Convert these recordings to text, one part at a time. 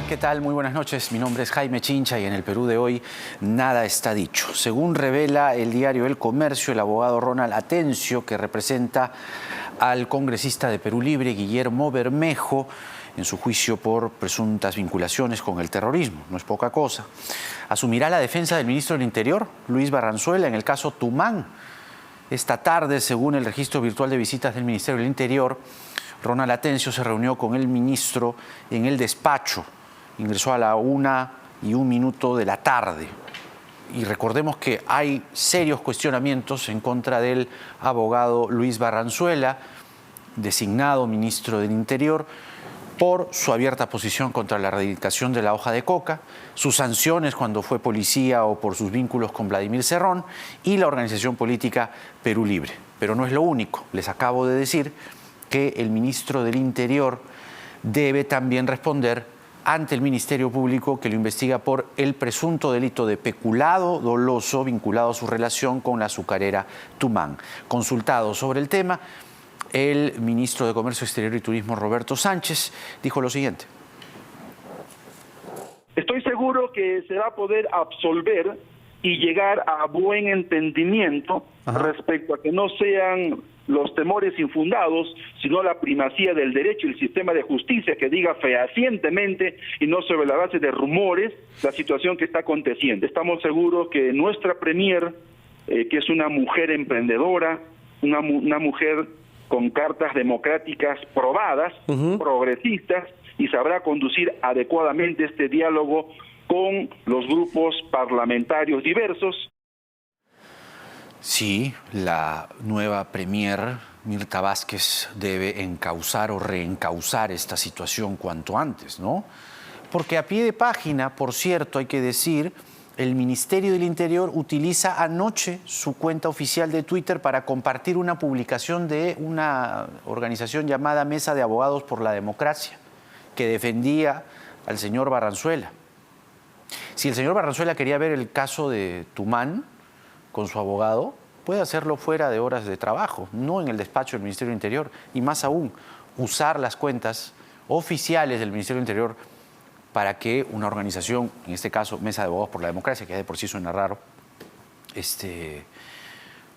¿Qué tal? Muy buenas noches. Mi nombre es Jaime Chincha y en el Perú de hoy nada está dicho. Según revela el diario El Comercio, el abogado Ronald Atencio, que representa al congresista de Perú Libre, Guillermo Bermejo, en su juicio por presuntas vinculaciones con el terrorismo. No es poca cosa. Asumirá la defensa del ministro del Interior, Luis Barranzuela, en el caso Tumán. Esta tarde, según el registro virtual de visitas del Ministerio del Interior, Ronald Atencio se reunió con el ministro en el despacho. Ingresó a la 1:01 de la tarde. Y recordemos que hay serios cuestionamientos en contra del abogado Luis Barranzuela, designado ministro del Interior, por su abierta posición contra la erradicación de la hoja de coca, sus sanciones cuando fue policía o por sus vínculos con Vladimir Cerrón y la organización política Perú Libre. Pero no es lo único. Les acabo de decir que el ministro del Interior debe también responder ante el Ministerio Público, que lo investiga por el presunto delito de peculado doloso vinculado a su relación con la azucarera Tumán. Consultado sobre el tema, el ministro de Comercio Exterior y Turismo, Roberto Sánchez, dijo lo siguiente. Estoy seguro que se va a poder absolver y llegar a buen entendimiento respecto a que no sean los temores infundados, sino la primacía del derecho y el sistema de justicia que diga fehacientemente y no sobre la base de rumores la situación que está aconteciendo. Estamos seguros que nuestra premier, que es una mujer emprendedora, una mujer con cartas democráticas probadas, progresistas, y sabrá conducir adecuadamente este diálogo con los grupos parlamentarios diversos. Sí, la nueva premier, Mirta Vázquez, debe encauzar o reencauzar esta situación cuanto antes, ¿no? Porque a pie de página, por cierto, hay que decir, el Ministerio del Interior utiliza anoche su cuenta oficial de Twitter para compartir una publicación de una organización llamada Mesa de Abogados por la Democracia, que defendía al señor Barranzuela. Si el señor Barranzuela quería ver el caso de Tumán con su abogado, puede hacerlo fuera de horas de trabajo, no en el despacho del Ministerio del Interior, y más aún, usar las cuentas oficiales del Ministerio del Interior para que una organización, en este caso Mesa de Abogados por la Democracia, que de por sí suena raro,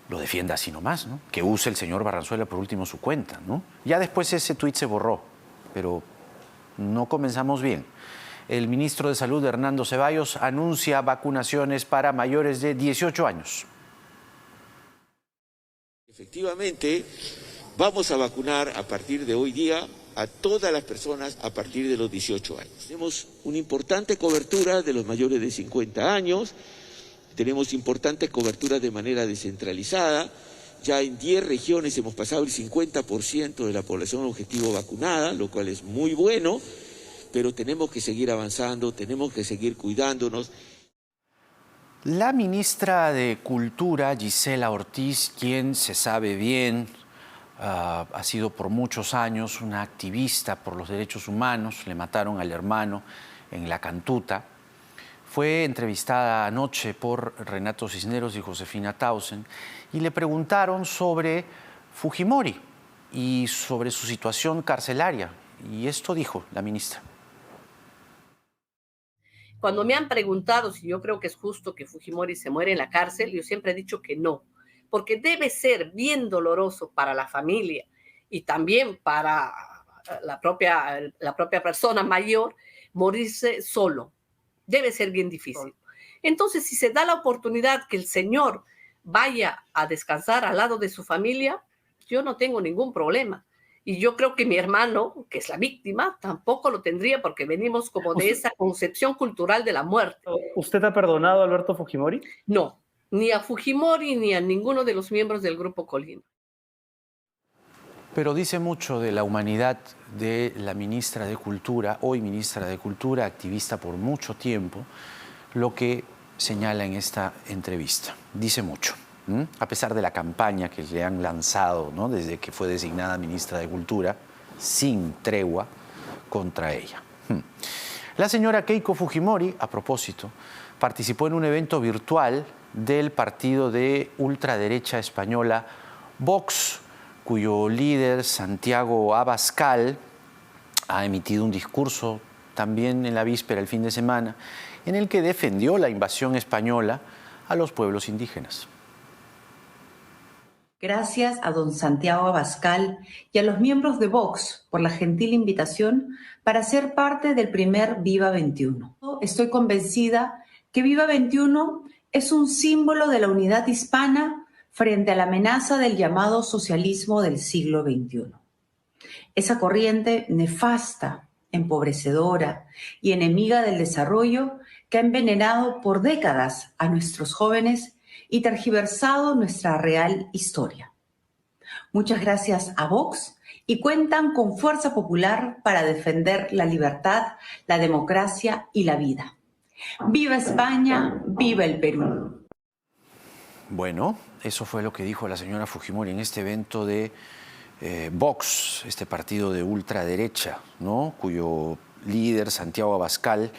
lo defienda así nomás, ¿no? Que use el señor Barranzuela por último su cuenta, ¿no? Ya después ese tuit se borró, pero no comenzamos bien. El ministro de Salud, Hernando Ceballos, anuncia vacunaciones para mayores de 18 años. Efectivamente, vamos a vacunar a partir de hoy día a todas las personas a partir de los 18 años. Tenemos una importante cobertura de los mayores de 50 años, tenemos importante cobertura de manera descentralizada, ya en 10 regiones hemos pasado el 50% de la población objetivo vacunada, lo cual es muy bueno, pero tenemos que seguir avanzando, tenemos que seguir cuidándonos. La ministra de Cultura, Gisela Ortiz, quien se sabe bien, ha sido por muchos años una activista por los derechos humanos, le mataron al hermano en La Cantuta, fue entrevistada anoche por Renato Cisneros y Josefina Tausen y le preguntaron sobre Fujimori y sobre su situación carcelaria. Y esto dijo la ministra. Cuando me han preguntado si yo creo que es justo que Fujimori se muera en la cárcel, yo siempre he dicho que no, porque debe ser bien doloroso para la familia y también para la propia persona mayor morirse solo. Debe ser bien difícil. Entonces, si se da la oportunidad que el señor vaya a descansar al lado de su familia, yo no tengo ningún problema. Y yo creo que mi hermano, que es la víctima, tampoco lo tendría porque venimos como de esa concepción cultural de la muerte. ¿Usted ha perdonado a Alberto Fujimori? No, ni a Fujimori ni a ninguno de los miembros del Grupo Colina. Pero dice mucho de la humanidad de la ministra de Cultura, hoy ministra de Cultura, activista por mucho tiempo, lo que señala en esta entrevista. Dice mucho. A pesar de la campaña que le han lanzado, ¿no?, desde que fue designada ministra de Cultura, sin tregua contra ella. La señora Keiko Fujimori, a propósito, participó en un evento virtual del partido de ultraderecha española Vox, cuyo líder, Santiago Abascal, ha emitido un discurso también en la víspera, el fin de semana, en el que defendió la invasión española a los pueblos indígenas. Gracias a don Santiago Abascal y a los miembros de Vox por la gentil invitación para ser parte del primer Viva 21. Estoy convencida que Viva 21 es un símbolo de la unidad hispana frente a la amenaza del llamado socialismo del siglo XXI. Esa corriente nefasta, empobrecedora y enemiga del desarrollo que ha envenenado por décadas a nuestros jóvenes y tergiversado nuestra real historia. Muchas gracias a Vox y cuentan con fuerza popular para defender la libertad, la democracia y la vida. ¡Viva España! ¡Viva el Perú! Bueno, eso fue lo que dijo la señora Fujimori en este evento de Vox, este partido de ultraderecha, ¿no? Cuyo líder, Santiago Abascal,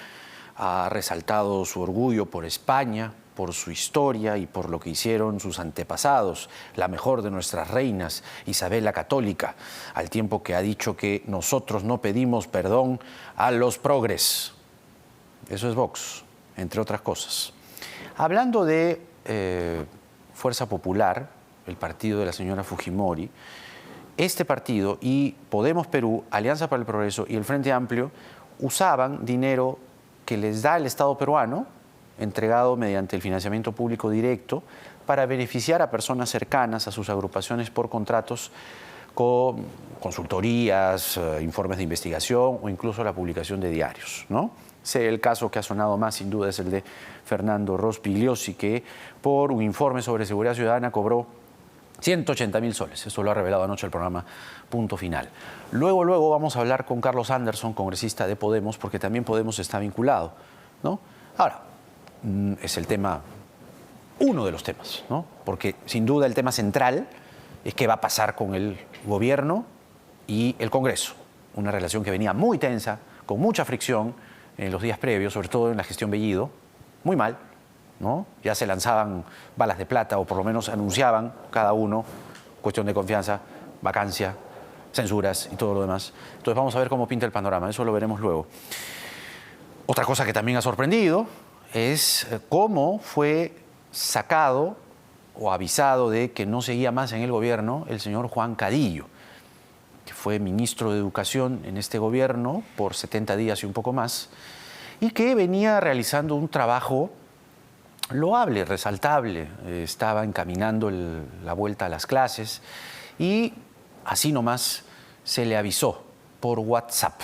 ha resaltado su orgullo por España, por su historia y por lo que hicieron sus antepasados, la mejor de nuestras reinas, Isabel la Católica, al tiempo que ha dicho que nosotros no pedimos perdón a los progres. Eso es Vox, entre otras cosas. Hablando de Fuerza Popular, el partido de la señora Fujimori, este partido y Podemos Perú, Alianza para el Progreso y el Frente Amplio usaban dinero que les da el Estado peruano, entregado mediante el financiamiento público directo, para beneficiar a personas cercanas a sus agrupaciones por contratos con consultorías, informes de investigación o incluso la publicación de diarios, ¿no? El caso que ha sonado más, sin duda, es el de Fernando Rospigliosi, que por un informe sobre seguridad ciudadana cobró 180.000 soles. Esto lo ha revelado anoche el programa Punto Final. Luego vamos a hablar con Carlos Anderson, congresista de Podemos, porque también Podemos está vinculado, ¿no? Ahora, es el tema, uno de los temas, ¿no? Porque sin duda el tema central es qué va a pasar con el gobierno y el Congreso. Una relación que venía muy tensa, con mucha fricción en los días previos, sobre todo en la gestión Bellido, muy mal, ¿no? Ya se lanzaban balas de plata o por lo menos anunciaban cada uno, cuestión de confianza, vacancia, censuras y todo lo demás. Entonces vamos a ver cómo pinta el panorama, eso lo veremos luego. Otra cosa que también ha sorprendido es cómo fue sacado o avisado de que no seguía más en el gobierno el señor Juan Cadillo, que fue ministro de Educación en este gobierno por 70 días y un poco más, y que venía realizando un trabajo loable, resaltable. Estaba encaminando la vuelta a las clases y así nomás se le avisó por WhatsApp.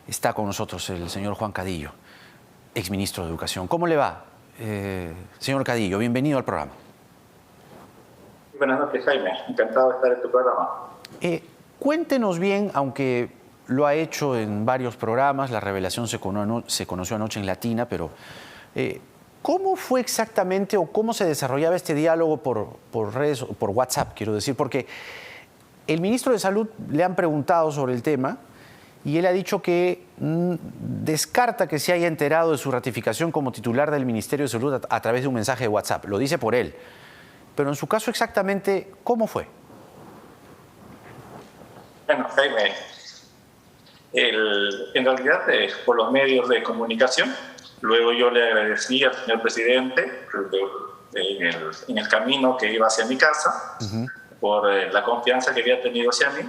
Está con nosotros el señor Juan Cadillo, exministro de Educación. ¿Cómo le va, señor Cadillo? Bienvenido al programa. Buenas noches, Jaime. Encantado de estar en tu programa. Cuéntenos bien, aunque lo ha hecho en varios programas, la revelación se conoció anoche en Latina, pero ¿cómo fue exactamente o cómo se desarrollaba este diálogo por redes, por WhatsApp, quiero decir? Porque el ministro de Salud le han preguntado sobre el tema y él ha dicho que descarta que se haya enterado de su ratificación como titular del Ministerio de Salud a través de un mensaje de WhatsApp. Lo dice por él. Pero en su caso exactamente, ¿cómo fue? Bueno, Jaime, en realidad por los medios de comunicación, luego yo le agradecí al señor presidente en el camino que iba hacia mi casa, por la confianza que había tenido hacia mí,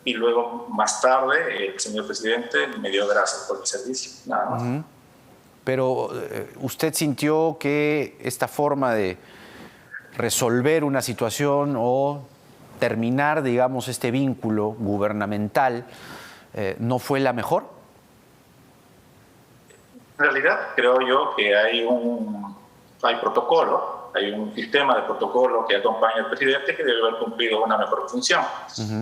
y luego más tarde el señor presidente me dio gracias por mi servicio, nada más. Pero ¿usted sintió que esta forma de resolver una situación o terminar, digamos, este vínculo gubernamental no fue la mejor? En realidad creo yo que hay protocolo, hay un sistema de protocolo que acompaña al presidente que debe haber cumplido una mejor función.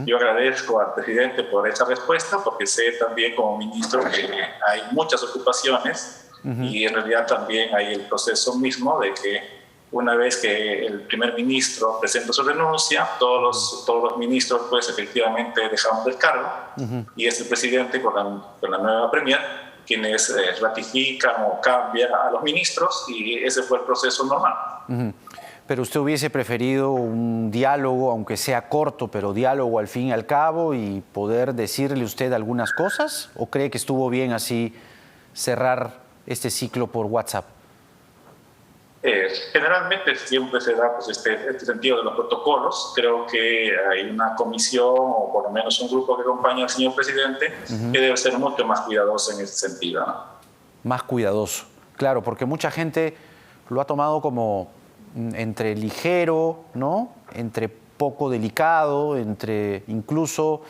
Yo agradezco al presidente por esa respuesta, porque sé también como ministro que hay muchas ocupaciones y en realidad también hay el proceso mismo de que una vez que el primer ministro presenta su renuncia, todos los ministros pues efectivamente dejamos el cargo y es el presidente con la nueva premier quienes ratifican o cambian a los ministros, y ese fue el proceso normal. Pero usted hubiese preferido un diálogo, aunque sea corto, pero diálogo al fin y al cabo, y poder decirle usted algunas cosas, ¿o cree que estuvo bien así cerrar este ciclo por WhatsApp? Generalmente siempre se da pues, este sentido de los protocolos. Creo que hay una comisión o por lo menos un grupo que acompaña al señor presidente que debe ser mucho más cuidadoso en ese sentido, ¿no? Más cuidadoso, claro, porque mucha gente lo ha tomado como entre ligero, ¿no? Entre poco delicado, entre incluso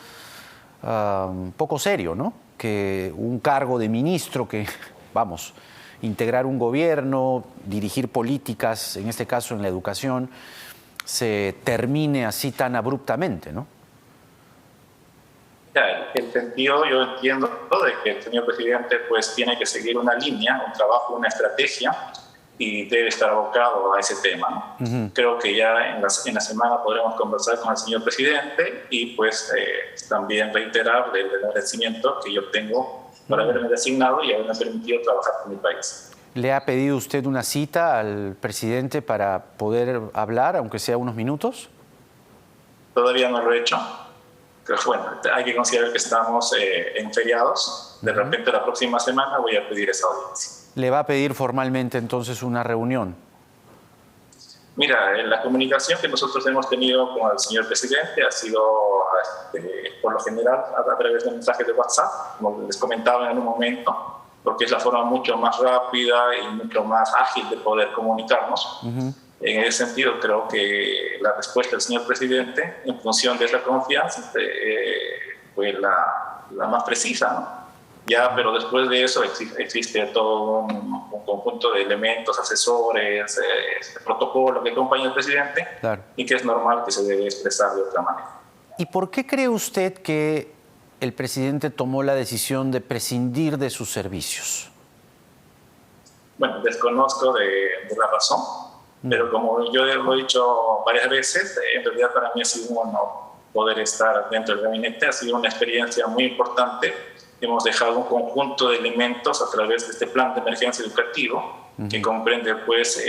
poco serio, ¿no? Que un cargo de ministro que, vamos, integrar un gobierno, dirigir políticas, en este caso en la educación, se termine así tan abruptamente, ¿no? El sentido, yo entiendo de que el señor presidente pues tiene que seguir una línea, un trabajo, una estrategia, y debe estar abocado a ese tema, ¿no? Creo que ya en la semana podremos conversar con el señor presidente y pues también reiterarle el agradecimiento que yo tengo por haberme designado y haberme permitido trabajar con mi país. ¿Le ha pedido usted una cita al presidente para poder hablar, aunque sea unos minutos? Todavía no lo he hecho. Pero bueno, hay que considerar que estamos en feriados. De repente la próxima semana voy a pedir esa audiencia. ¿Le va a pedir formalmente entonces una reunión? Mira, la comunicación que nosotros hemos tenido con el señor presidente ha sido, por lo general, a través de mensajes de WhatsApp, como les comentaba en un momento, porque es la forma mucho más rápida y mucho más ágil de poder comunicarnos. En ese sentido, creo que la respuesta del señor presidente, en función de esa confianza, fue la más precisa, ¿no? Ya, pero después de eso existe todo un conjunto de elementos, asesores, protocolo que acompaña al presidente, claro, y que es normal que se debe expresar de otra manera. ¿Y por qué cree usted que el presidente tomó la decisión de prescindir de sus servicios? Bueno, desconozco de la razón, pero como yo lo he dicho varias veces, en realidad para mí ha sido un honor poder estar dentro del gabinete, ha sido una experiencia muy importante. Hemos dejado un conjunto de elementos a través de este plan de emergencia educativo que comprende pues,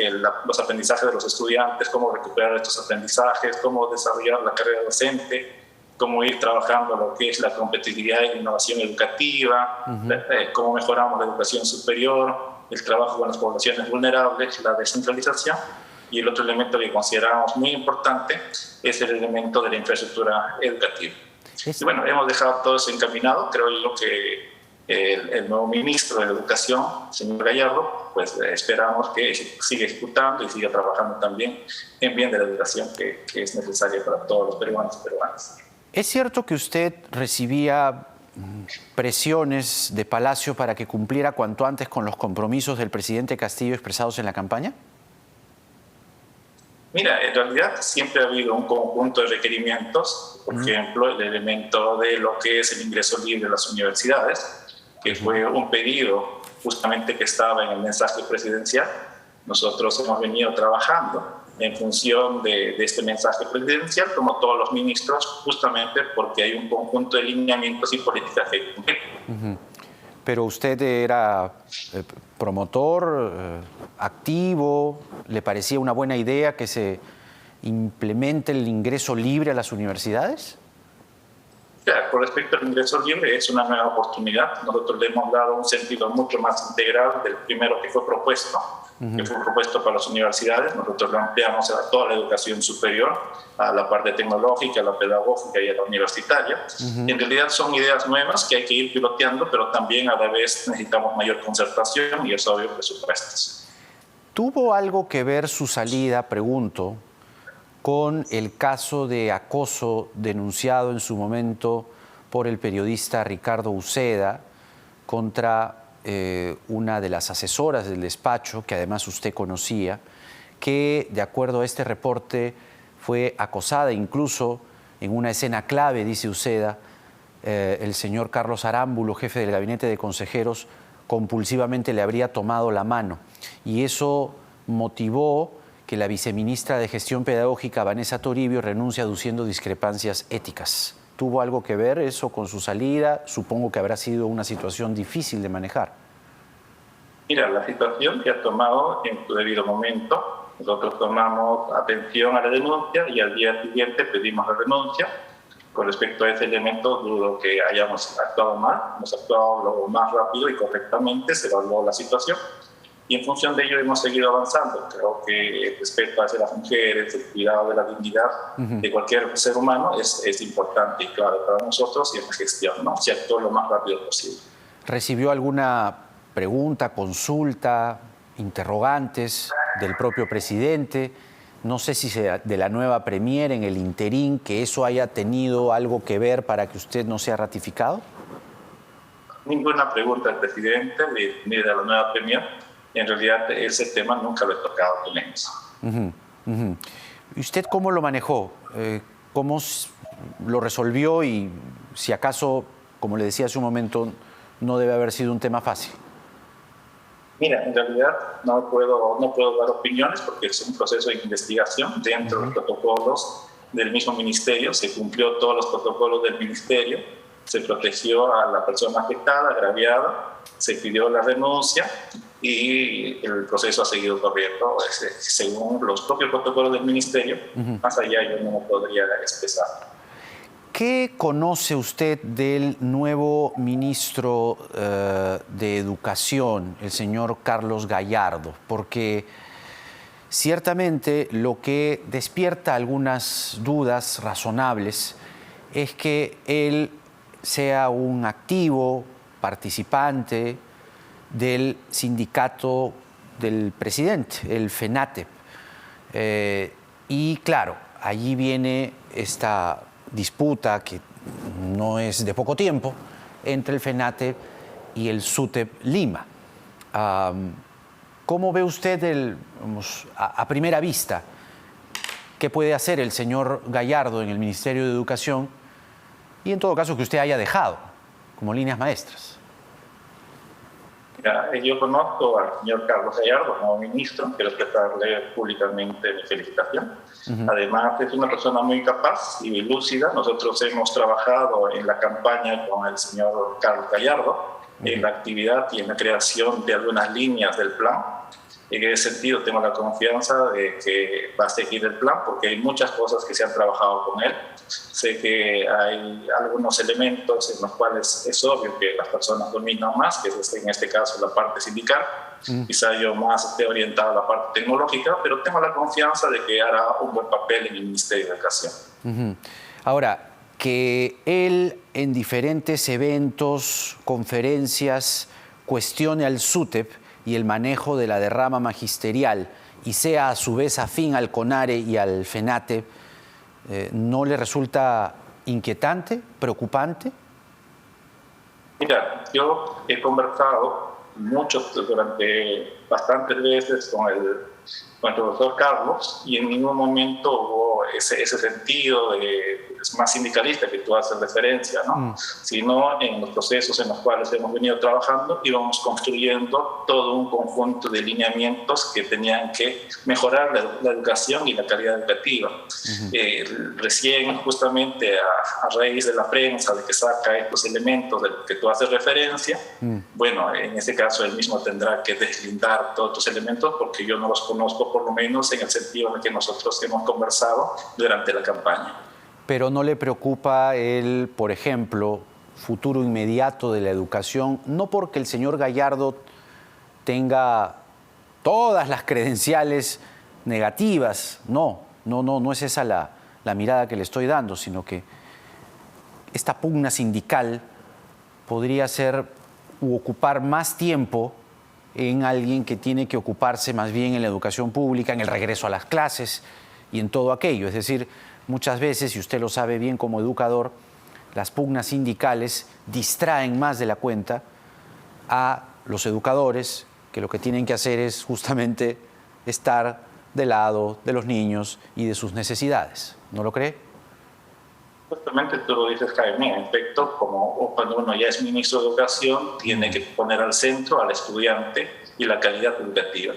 los aprendizajes de los estudiantes, cómo recuperar estos aprendizajes, cómo desarrollar la carrera docente, cómo ir trabajando lo que es la competitividad y la innovación educativa, cómo mejoramos la educación superior, el trabajo con las poblaciones vulnerables, la descentralización. Y el otro elemento que consideramos muy importante es el elemento de la infraestructura educativa. Y bueno, hemos dejado todo eso encaminado. Creo yo que el nuevo ministro de Educación, señor Gallardo, pues esperamos que siga ejecutando y siga trabajando también en bien de la educación que es necesaria para todos los peruanos y peruanas. ¿Es cierto que usted recibía presiones de Palacio para que cumpliera cuanto antes con los compromisos del presidente Castillo expresados en la campaña? Mira, en realidad siempre ha habido un conjunto de requerimientos, por ejemplo, el elemento de lo que es el ingreso libre a las universidades, que fue un pedido justamente que estaba en el mensaje presidencial. Nosotros hemos venido trabajando en función de este mensaje presidencial, como todos los ministros, justamente porque hay un conjunto de lineamientos y políticas que cumplir. Pero usted era promotor, activo, ¿le parecía una buena idea que se implemente el ingreso libre a las universidades? Con respecto al ingreso libre, es una nueva oportunidad. Nosotros le hemos dado un sentido mucho más integral del primero que fue propuesto, que fue propuesto para las universidades. Nosotros lo ampliamos a toda la educación superior, a la parte tecnológica, a la pedagógica y a la universitaria. Y en realidad son ideas nuevas que hay que ir piloteando, pero también a la vez necesitamos mayor concertación y es obvio presupuestos. ¿Tuvo algo que ver su salida, pregunto, con el caso de acoso denunciado en su momento por el periodista Ricardo Uceda contra una de las asesoras del despacho, que además usted conocía, que de acuerdo a este reporte fue acosada incluso en una escena clave, dice Uceda, el señor Carlos Arámbulo, jefe del gabinete de consejeros, compulsivamente le habría tomado la mano y eso motivó que la viceministra de Gestión Pedagógica, Vanessa Toribio, renuncie aduciendo discrepancias éticas. ¿Tuvo algo que ver eso con su salida? Supongo que habrá sido una situación difícil de manejar. Mira, la situación que ha tomado en su debido momento Nosotros tomamos atención a la denuncia y al día siguiente pedimos la renuncia. Con respecto a ese elemento, dudo que hayamos actuado mal. Hemos actuado lo más rápido y correctamente, se evaluó la situación. Y en función de ello hemos seguido avanzando. Creo que el respeto hacia las mujeres, el cuidado de la dignidad de cualquier ser humano es importante y clave para nosotros y en la gestión, ¿no? Se actuó lo más rápido posible. ¿Recibió alguna pregunta, consulta, interrogantes del propio presidente? No sé si sea de la nueva Premier en el interín, que eso haya tenido algo que ver para que usted no sea ratificado. Ninguna pregunta del presidente ni de la nueva Premier. En realidad ese tema nunca lo he tocado con ellos. ¿Y usted cómo lo manejó? ¿Cómo lo resolvió? Y si acaso, como le decía hace un momento, no debe haber sido un tema fácil. Mira, en realidad no puedo dar opiniones porque es un proceso de investigación dentro de los protocolos del mismo ministerio. Se cumplió todos los protocolos del ministerio, se protegió a la persona afectada, agraviada, se pidió la renuncia y el proceso ha seguido corriendo según los propios protocolos del ministerio. Más allá yo no podría expresar. ¿Qué conoce usted del nuevo ministro de Educación, el señor Carlos Gallardo? Porque ciertamente lo que despierta algunas dudas razonables es que él sea un activo participante del sindicato del presidente, el FENATEP. Y claro, allí viene esta disputa que no es de poco tiempo entre el FENATEP y el SUTEP Lima. ¿Cómo ve usted a primera vista qué puede hacer el señor Gallardo en el Ministerio de Educación y en todo caso que usted haya dejado como líneas maestras? Yo conozco al señor Carlos Gallardo como ministro, quiero expresarle públicamente mi felicitación. Además, es una persona muy capaz y lúcida. Nosotros hemos trabajado en la campaña con el señor Carlos Gallardo, en la actividad y en la creación de algunas líneas del plan. En ese sentido, tengo la confianza de que va a seguir el plan porque hay muchas cosas que se han trabajado con él. Sé que hay algunos elementos en los cuales es obvio que las personas dominan más, que es en este caso la parte sindical. Quizá yo más esté orientado a la parte tecnológica, pero tengo la confianza de que hará un buen papel en el Ministerio de Educación. Ahora, que él en diferentes eventos, conferencias, cuestione al SUTEP y el manejo de la derrama magisterial y sea a su vez afín al CONARE y al FENATEP, ¿no le resulta inquietante, preocupante? Mira, yo he conversado durante bastantes veces con el profesor Carlos y en ningún momento hubo ese sentido es más sindicalista que tú haces referencia, ¿no? Sino en los procesos en los cuales hemos venido trabajando íbamos construyendo todo un conjunto de lineamientos que tenían que mejorar la educación y la calidad educativa. Recién, justamente a raíz de la prensa de que saca estos elementos de los que tú haces referencia, bueno, en este caso él mismo tendrá que deslindar todos estos elementos porque yo no los conozco, por lo menos en el sentido de que nosotros hemos conversado durante la campaña. Pero ¿no le preocupa el, por ejemplo, futuro inmediato de la educación? No porque el señor Gallardo tenga todas las credenciales negativas, no es esa la mirada que le estoy dando, sino que esta pugna sindical podría ser u ocupar más tiempo en alguien que tiene que ocuparse más bien en la educación pública, en el regreso a las clases y en todo aquello. Es decir, muchas veces, y usted lo sabe bien como educador, las pugnas sindicales distraen más de la cuenta a los educadores, que lo que tienen que hacer es justamente estar del lado de los niños y de sus necesidades. ¿No lo cree? Justamente tú lo dices, Jaime, en efecto, como cuando uno ya es ministro de Educación, tiene que poner al centro al estudiante y la calidad educativa.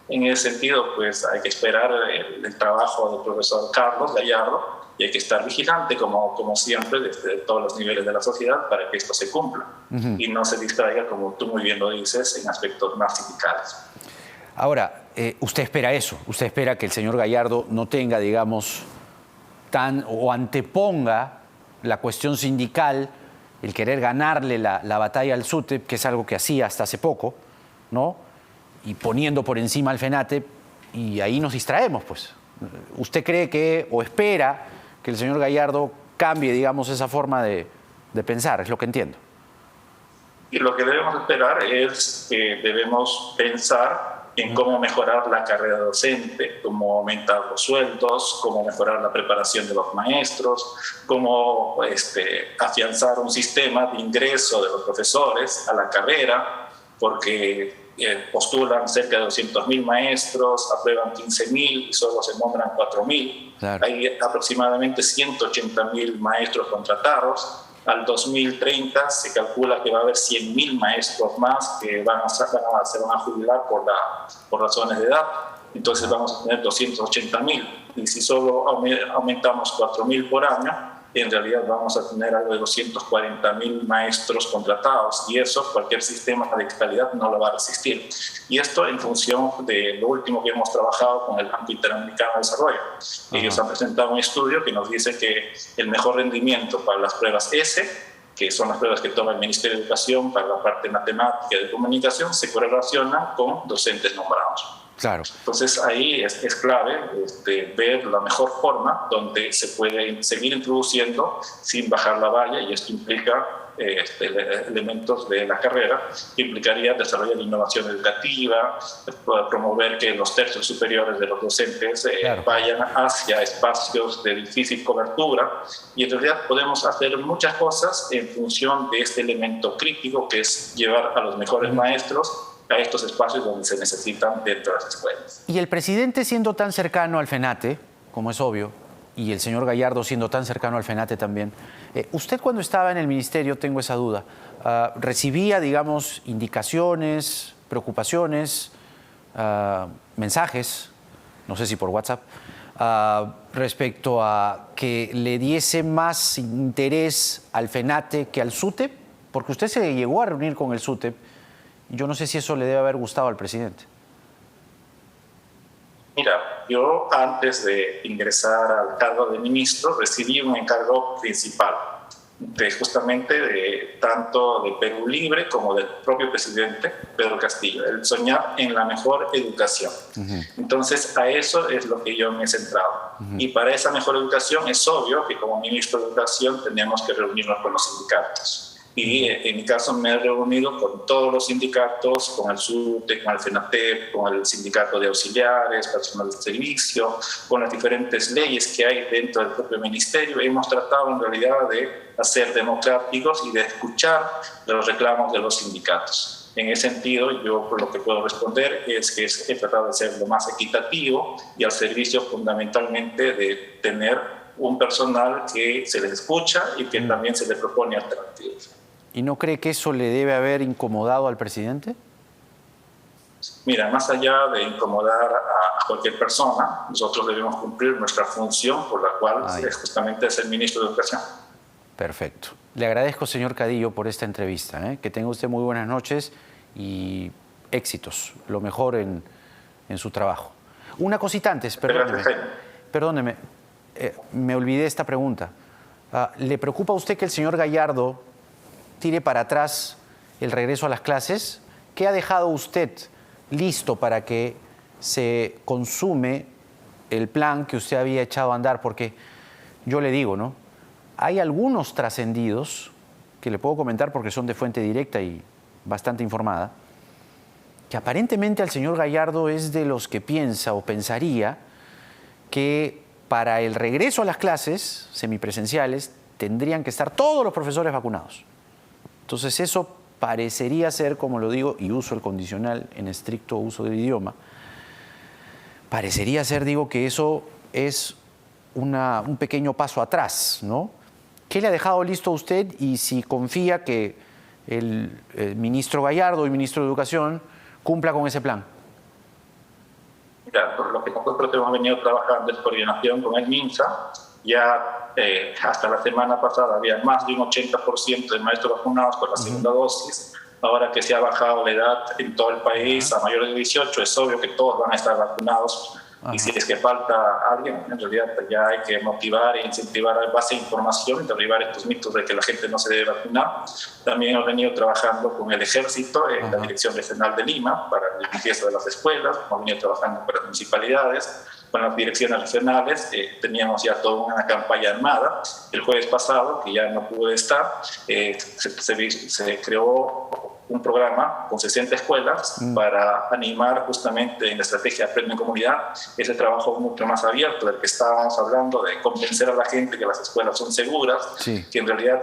En ese sentido, pues hay que esperar el trabajo del profesor Carlos Gallardo y hay que estar vigilante, como siempre, desde todos los niveles de la sociedad para que esto se cumpla y no se distraiga, como tú muy bien lo dices, en aspectos más sindicales. Ahora, usted espera eso, usted espera que el señor Gallardo no tenga, digamos, o anteponga la cuestión sindical, el querer ganarle la batalla al SUTEP, que es algo que hacía hasta hace poco, ¿no? Y poniendo por encima al FENATE, y ahí nos distraemos, pues. ¿Usted cree que, o espera que el señor Gallardo cambie, digamos, esa forma de pensar? Es lo que entiendo. Y lo que debemos esperar es que debemos pensar en cómo mejorar la carrera docente, cómo aumentar los sueldos, cómo mejorar la preparación de los maestros, cómo afianzar un sistema de ingreso de los profesores a la carrera, porque postulan cerca de 200.000 maestros, aprueban 15.000 y solo se nombran 4.000. Claro. Hay aproximadamente 180.000 maestros contratados. Al 2030 se calcula que va a haber 100.000 maestros más que se van a jubilar por razones de edad. Entonces vamos a tener 280.000. Y si solo aumentamos 4.000 por año, en realidad vamos a tener algo de 240.000 maestros contratados. Y eso cualquier sistema de calidad no lo va a resistir. Y esto en función de lo último que hemos trabajado con el Banco Interamericano de Desarrollo. Ellos han presentado un estudio que nos dice que el mejor rendimiento para las pruebas S, que son las pruebas que toma el Ministerio de Educación para la parte matemática y de comunicación, se correlaciona con docentes nombrados. Claro. Entonces ahí es clave ver la mejor forma donde se puede seguir introduciendo sin bajar la valla, y esto implica elementos de la carrera que implicaría desarrollar innovación educativa, promover que los tercios superiores de los docentes vayan hacia espacios de difícil cobertura, y en realidad podemos hacer muchas cosas en función de este elemento crítico que es llevar a los mejores maestros a estos espacios donde se necesitan dentro de las escuelas. Y el presidente, siendo tan cercano al FENATE, como es obvio, y el señor Gallardo siendo tan cercano al FENATE también, usted cuando estaba en el ministerio, tengo esa duda, ¿recibía, digamos, indicaciones, preocupaciones, mensajes, no sé si por WhatsApp, respecto a que le diese más interés al FENATE que al SUTEP? Porque usted se llegó a reunir con el SUTEP. Yo no sé si eso le debe haber gustado al presidente. Mira, yo antes de ingresar al cargo de ministro recibí un encargo principal, justamente tanto de Perú Libre como del propio presidente Pedro Castillo, el soñar en la mejor educación. Entonces a eso es lo que yo me he centrado. Y para esa mejor educación es obvio que como ministro de Educación teníamos que reunirnos con los sindicatos. Y en mi caso me he reunido con todos los sindicatos, con el SUTE, con el FENATEP, con el sindicato de auxiliares, personal de servicio, con las diferentes leyes que hay dentro del propio ministerio. Hemos tratado en realidad de hacer democráticos y de escuchar los reclamos de los sindicatos. En ese sentido, yo por lo que puedo responder es que he tratado de ser lo más equitativo y al servicio fundamentalmente de tener un personal que se les escucha y que también se les propone alternativas. ¿Y no cree que eso le debe haber incomodado al presidente? Mira, más allá de incomodar a cualquier persona, nosotros debemos cumplir nuestra función por la cual es justamente ser ministro de Educación. Perfecto. Le agradezco, señor Cadillo, por esta entrevista. Que tenga usted muy buenas noches y éxitos. Lo mejor en su trabajo. Una cosita antes, perdóneme. Me olvidé esta pregunta. ¿Le preocupa a usted que el señor Gallardo tire para atrás el regreso a las clases? ¿Qué ha dejado usted listo para que se consume el plan que usted había echado a andar? Porque yo le digo, ¿no? Hay algunos trascendidos que le puedo comentar porque son de fuente directa y bastante informada, que aparentemente el señor Gallardo es de los que piensa o pensaría que para el regreso a las clases semipresenciales tendrían que estar todos los profesores vacunados. Entonces eso parecería ser, como lo digo, y uso el condicional en estricto uso del idioma, parecería ser, digo, que eso es un pequeño paso atrás, ¿no? ¿Qué le ha dejado listo a usted y si confía que el ministro Gallardo y ministro de Educación cumpla con ese plan? Por lo que nosotros hemos venido trabajando en coordinación con el MINSA, ya hasta la semana pasada había más de un 80% de maestros vacunados con la segunda dosis. Ahora que se ha bajado la edad en todo el país a mayores de 18, es obvio que todos van a estar vacunados. Y si es que falta alguien, en realidad ya hay que motivar e incentivar a base de información y derribar estos mitos de que la gente no se debe vacunar. También hemos venido trabajando con el Ejército en la Dirección Regional de Lima para la limpieza de las escuelas, hemos venido trabajando con las municipalidades, con las direcciones regionales. Teníamos ya toda una campaña armada. El jueves pasado, que ya no pude estar, se creó un programa con 60 escuelas para animar justamente en la estrategia Aprende en Comunidad ese trabajo mucho más abierto del que estábamos hablando, de convencer a la gente que las escuelas son seguras, sí, que en realidad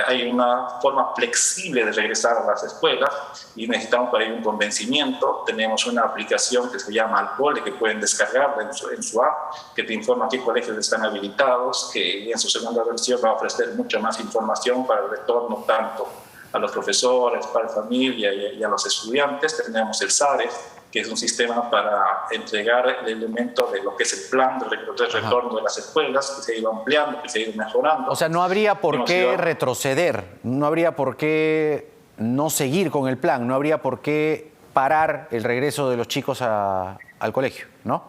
hay una forma flexible de regresar a las escuelas y necesitamos para ello un convencimiento. Tenemos una aplicación que se llama Alcole que pueden descargarla en su app, que te informa qué colegios están habilitados, que en su segunda versión va a ofrecer mucha más información para el retorno tanto a los profesores, para la familia y a los estudiantes. Tenemos el SARES, que es un sistema para entregar el elemento de lo que es el plan de retorno de las escuelas, que se ha ido ampliando, que se ha ido mejorando. O sea, no habría por qué retroceder, no habría por qué no seguir con el plan, no habría por qué parar el regreso de los chicos al colegio, ¿no?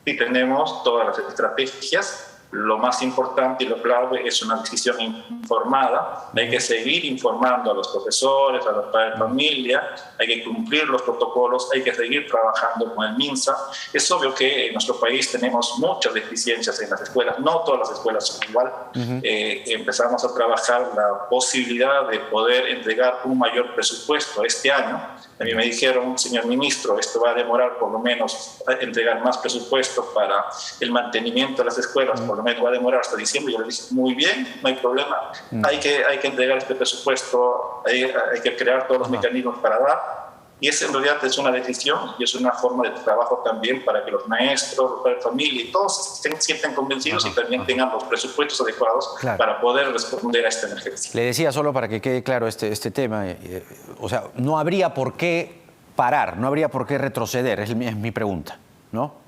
Sí, tenemos todas las estrategias. Lo más importante y lo clave es una decisión informada. Hay que seguir informando a los profesores, a los padres de familia, hay que cumplir los protocolos, hay que seguir trabajando con el MINSA. Es obvio que en nuestro país tenemos muchas deficiencias en las escuelas, no todas las escuelas son igual. Empezamos a trabajar la posibilidad de poder entregar un mayor presupuesto este año. A mí me dijeron, señor ministro, esto va a demorar por lo menos entregar más presupuesto para el mantenimiento de las escuelas, por lo menos va a demorar hasta diciembre. Yo le dije, muy bien, no hay problema, hay que entregar este presupuesto, hay que crear todos los mecanismos para dar. Y esa en realidad es una decisión y es una forma de trabajo también para que los maestros, los padres de familia y todos se sientan convencidos y también tengan los presupuestos adecuados para poder responder a esta emergencia. Le decía, solo para que quede claro este tema, o sea, no habría por qué parar, no habría por qué retroceder, es mi pregunta, ¿no?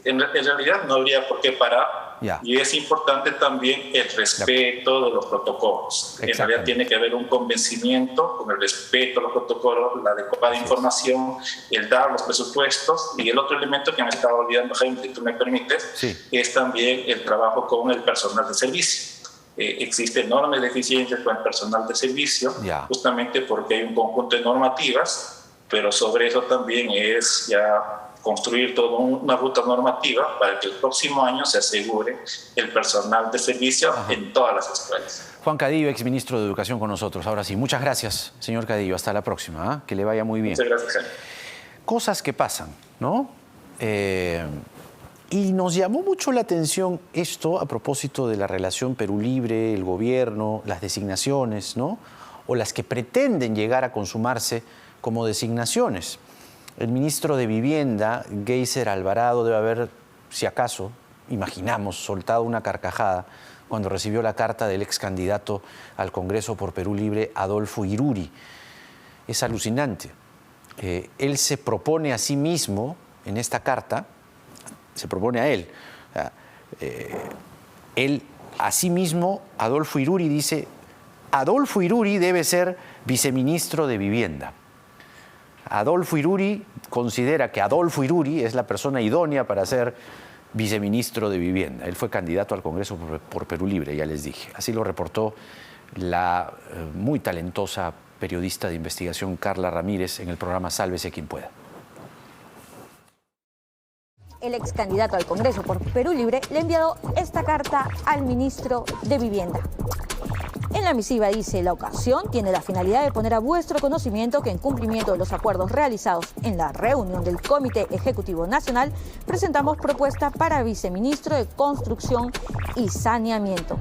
En realidad no habría por qué parar. Y es importante también el respeto de los protocolos. En realidad tiene que haber un convencimiento con el respeto a los protocolos, la adecuada información, el dar los presupuestos. Y el otro elemento que me estaba olvidando, Jaime, si tú me permites, es también el trabajo con el personal de servicio. Existen enormes deficiencias con el personal de servicio, justamente porque hay un conjunto de normativas, pero sobre eso también es ya construir toda una ruta normativa para que el próximo año se asegure el personal de servicio en todas las escuelas. Juan Cadillo, exministro de Educación con nosotros. Ahora sí, muchas gracias, señor Cadillo. Hasta la próxima, que le vaya muy bien. Muchas gracias, Jaime. Cosas que pasan, ¿no? Y nos llamó mucho la atención esto a propósito de la relación Perú Libre, el gobierno, las designaciones, ¿no? O las que pretenden llegar a consumarse como designaciones. El ministro de Vivienda, Geyser Alvarado, debe haber, si acaso, imaginamos, soltado una carcajada cuando recibió la carta del ex candidato al Congreso por Perú Libre, Adolfo Iruri. Es alucinante. Él se propone a sí mismo, en esta carta, se propone a él. Él, a sí mismo, Adolfo Iruri, dice, Adolfo Iruri debe ser viceministro de Vivienda. Adolfo Iruri considera que Adolfo Iruri es la persona idónea para ser viceministro de Vivienda. Él fue candidato al Congreso por Perú Libre, ya les dije. Así lo reportó la muy talentosa periodista de investigación Carla Ramírez en el programa Sálvese quien pueda. El ex candidato al Congreso por Perú Libre le ha enviado esta carta al ministro de Vivienda. En la misiva dice, la ocasión tiene la finalidad de poner a vuestro conocimiento que en cumplimiento de los acuerdos realizados en la reunión del Comité Ejecutivo Nacional, presentamos propuesta para viceministro de Construcción y Saneamiento.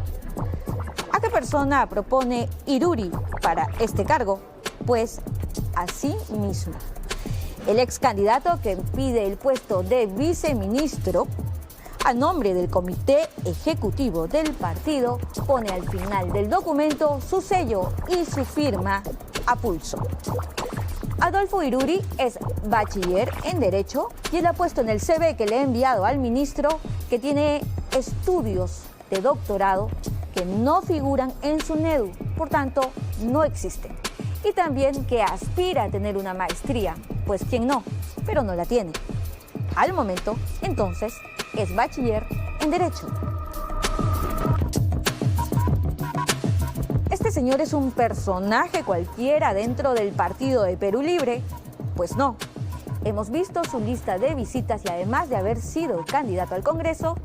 ¿A qué persona propone Iruri para este cargo? Pues a sí mismo. El ex candidato que pide el puesto de viceministro a nombre del Comité Ejecutivo del partido, pone al final del documento su sello y su firma a pulso. Adolfo Iruri es bachiller en Derecho y él ha puesto en el CV que le ha enviado al ministro que tiene estudios de doctorado que no figuran en su NEDU, por tanto, no existen. y también que aspira a tener una maestría, pues quién no, pero no la tiene. Al momento, entonces, es bachiller en Derecho. ¿Este señor es un personaje cualquiera dentro del partido de Perú Libre? Pues no. Hemos visto su lista de visitas y además de haber sido candidato al Congreso,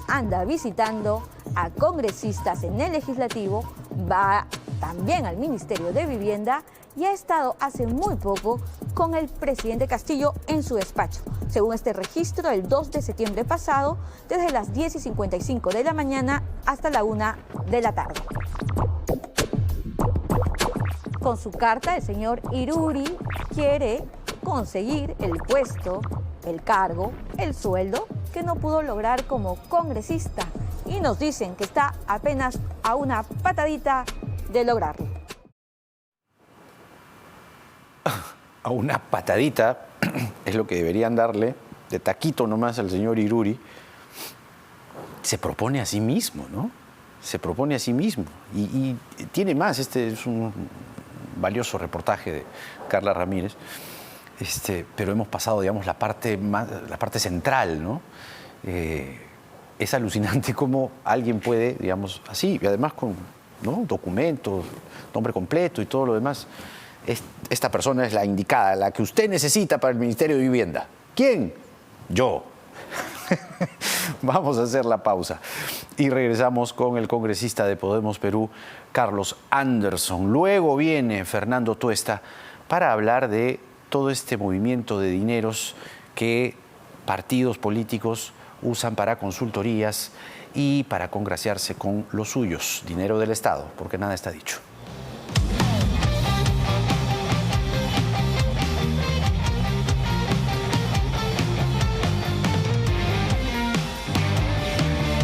anda visitando a congresistas en el Legislativo, va también al Ministerio de Vivienda y ha estado hace muy poco con el presidente Castillo en su despacho. Según este registro, el 2 de septiembre pasado, desde las 10:55 de la mañana hasta la 1 de la tarde. Con su carta, el señor Iruri quiere conseguir el puesto, el cargo, el sueldo que no pudo lograr como congresista. Y nos dicen que está apenas a una patadita de lograrlo. A una patadita es lo que deberían darle de taquito nomás al señor Iruri. Se propone a sí mismo, ¿no? Se propone a sí mismo. Y tiene más. Este es un valioso reportaje de Carla Ramírez. Pero hemos pasado, digamos, la parte central, ¿no? Es alucinante cómo alguien puede, digamos, así, y además con, ¿no?, documentos, nombre completo y todo lo demás. Esta persona es la indicada, la que usted necesita para el Ministerio de Vivienda. ¿Quién? Yo. Vamos a hacer la pausa y regresamos con el congresista de Podemos Perú, Carlos Anderson. Luego viene Fernando Tuesta para hablar de todo este movimiento de dineros que partidos políticos usan para consultorías y para congraciarse con los suyos, dinero del Estado, porque nada está dicho.